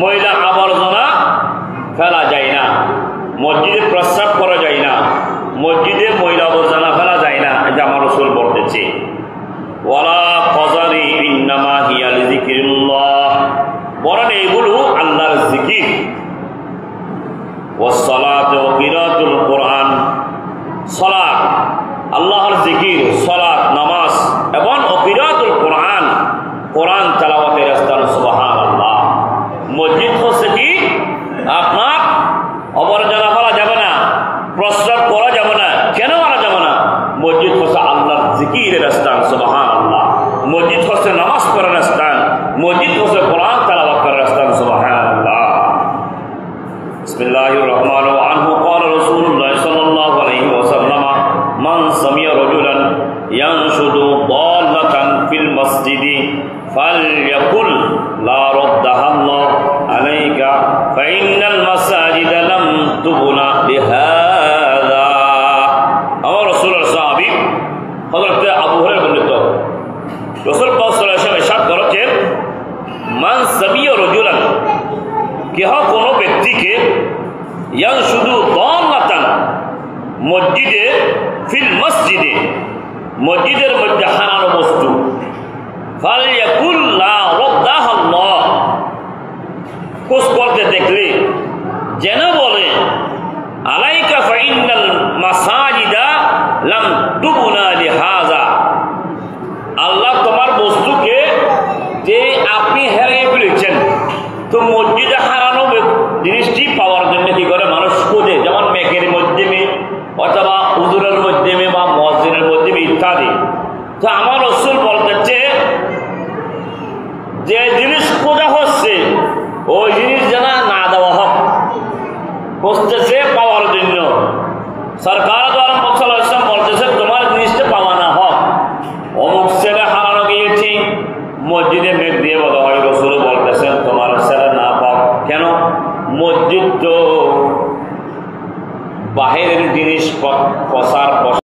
ময়লা আবর্জনা ফেলা যায় না, মসজিদে প্রস্রাব করা যায় না, মসজিদে ময়লা আবর্জনা ফেলা যায় না, এটা আমার রাসূল বলতেছে। ওয়ালা ফাজারি ইন্নামা হিয়া লিযিকরিল্লাহ, বরং এগুলো আল্লাহর জিকির। ওয়াস সালাতু ওয়া কিরাতুল কোরআন, সালাত আল্লাহর জিকির, সালাত নামাজ এবং কিরাতুল কোরআন, কোরআন তেলাওয়াতের স্থান। সুবহানাল্লাহ। মসজিদ হচ্ছে কি আপনার অবর্জনা ফেলা যাবে না, প্রস্রাব করা যাবে না। কেন করা যাবে না? মসজিদ হচ্ছে আল্লাহর জিকিরের স্থান। সুবহানাল্লাহ। মসজিদ হচ্ছে নামাজ পড়ার স্থান, মসজিদ হচ্ছে কোরআন তেলাওয়াত করার স্থান। সুবহানাল্লাহ। বিসমিল্লাহির রহমানির রহিম। আনহু ক্বালা রাসূলুল্লাহ সাল্লাল্লাহু আলাইহি ওয়াসাল্লাম মান সামিয়া রাজুলান ইয়ানশুদু দাল্লাতান ফিল মসজিদি ফালইয়াকুল লা রাদ্দাহাল্লাহু আলাইকা ফাইন্নাল মাসাজিদা লাম তুবনা বিহাযা। আমার রাসূলের সাহাবী হযরত আবু হুরায়রা বর্ণিত, রাসূল পাক সাল্লাল্লাহু আলাইহি ওয়াসাল্লাম ইরশাদ করেছেন, মান সামিয়া রাজুলান, কেহ কোনো ব্যক্তিকে ইয়ানশুদু দাল্লাতান, মসজিদে ফিল মসজিদে, মসজিদের মধ্যে হারানো বস্তু, ফালইয়াকুল লা রাদ্দাহাল্লাহ, খোঁজ করতে দেখলে যেন বলে আলাইকা ফাইন্নাল মাসাজিদা লাম তুবনা লিহাযা, আল্লাহ তোমার বস্তুকে যে আপনি হারিয়ে ফেলেছেন। তো মসজিদে হারানো জিনিসটি পাওয়ার জন্য কি করে মানুষ খোঁজে, যেমন মেঘের মাধ্যমে অথবা হুজুরের মাধ্যমে বা মসজিদের মাধ্যমে ইত্যাদি। তো আমার রাসূল বলতেছে যে জিনিস খোঁজা হচ্ছে ওই জিনিস যেন না দেওয়া হোক, খুঁজতেছে পাওয়ার জন্য। সরকার দ্বারা বলতেছে তোমার জিনিসটা পাওয়া না হোক, অমুক ছেলে হারানো গিয়েছি, মসজিদে মেঘ দিয়ে বলা হয়, রাসূল বলতেছেন তোমার ছেলে না পাও। কেন? মসজিদ তো বাহিরের জিনিস প্রসার